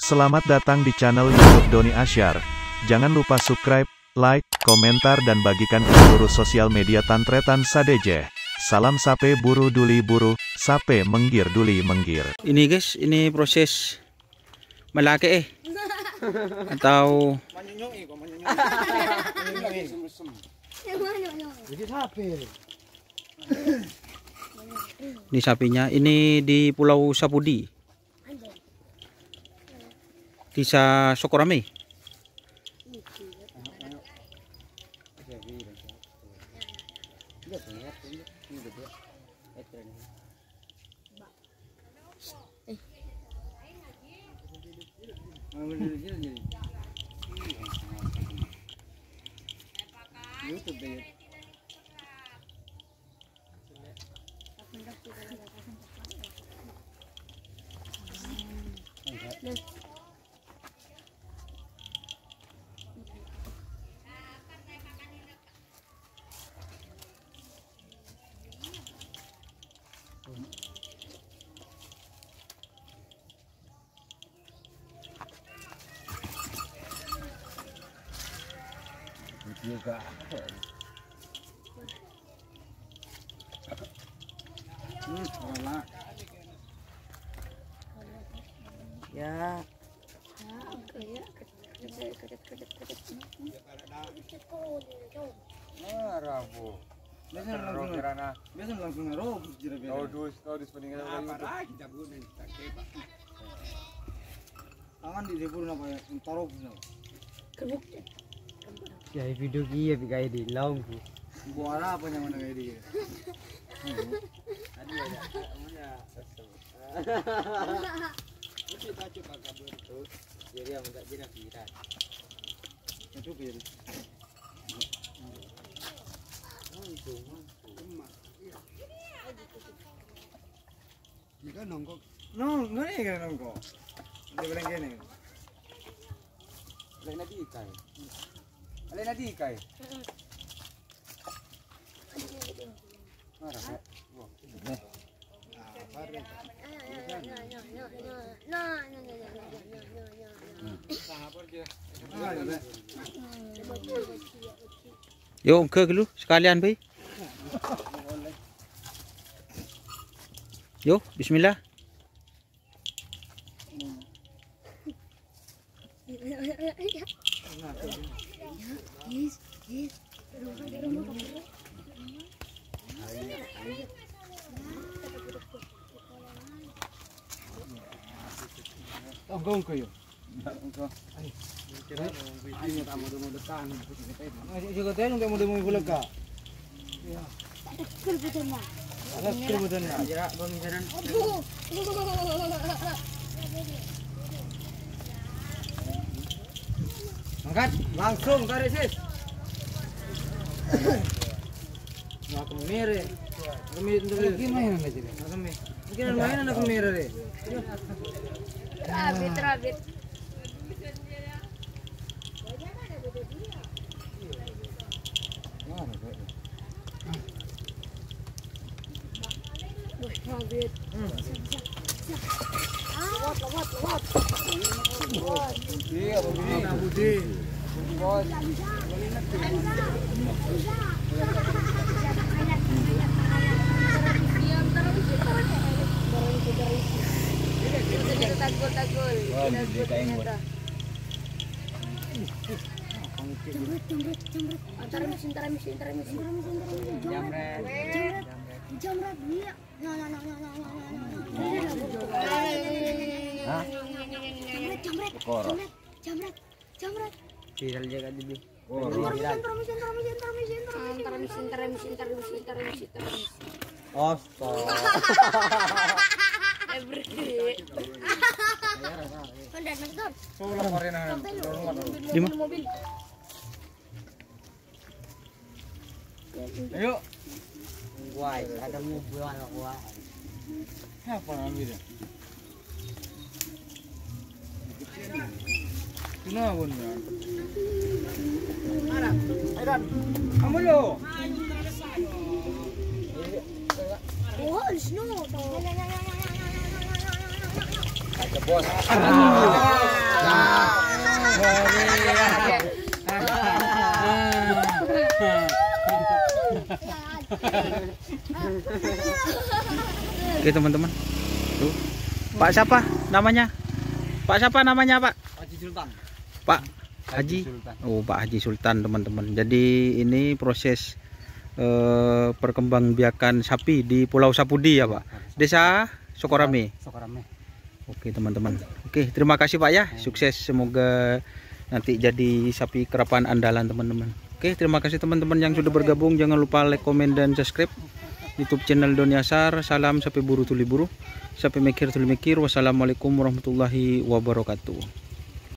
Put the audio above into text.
Selamat datang di channel YouTube Doni Asyar. Jangan lupa subscribe, like, komentar dan bagikan ke seluruh sosial media Tantretan Sadejeh. Salam sape buru duli buru, sape menggir duli menggir. Ini guys, ini proses melake atau ini sapinya. Ini di Pulau Sapudi, Desa Sokorame. Juga Ya. Rabu. Biasa langsung ngerobos jira-jira. Tahu peninggalan apa lagi cabut dan aman di dapur apa ya? Taruh no. Kebukti. Ya video kia kayak di laung ku. Buara apa yang mana kayak dia? Tadi ada namanya kita coba kabur terus. Jadi yang enggak jadi viral. Itu bir. Jika nongkok. No, ngene kan nongkok. Dia bilang gini. Lain lagi ikai. Lain lagi ikai. Marah ya. Wah. Yo, ke dulu sekalian, Bay. Yo, bismillah. Tonggong kayo. Kira ini tak mau dekan. Juga tayo nung mau bulag ka. Ada kerubutan na. Jira pemikiran. Angkat langsung tarik sis. Mau kemere. Kemere gimana aja deh. Kemere. Mungkin mainan aku kemere deh. Rabit. Rabit. Lewat. Iya, Budi. Bos. Tagol. Antara mesin. Jamret dia. Jamret. Viral juga dulu. Antara mesin. Astaga. Mobil. Ayo. Wah, ada mobil anak gua. Apa namanya? Kenapa nih? Aidan. Kamu lo. Oh, snow. Bos. Oke teman-teman. Tuh. Pak siapa namanya? Pak siapa namanya, Pak? Haji Sultan. Pak Haji. Oh, Pak Haji Sultan, teman-teman. Jadi ini proses perkembangbiakan sapi di Pulau Sapudi ya, Pak. Desa Sukorame. Sukorame. Oke, teman-teman. Oke, terima kasih Pak ya. Sukses, semoga nanti jadi sapi kerapan andalan, teman-teman. Oke, terima kasih teman-teman yang sudah bergabung. Jangan lupa like, komen, dan subscribe YouTube channel Doni Asyar. Salam sapi buru tuli buru, sapi mikir tuli mikir. Wassalamualaikum warahmatullahi wabarakatuh.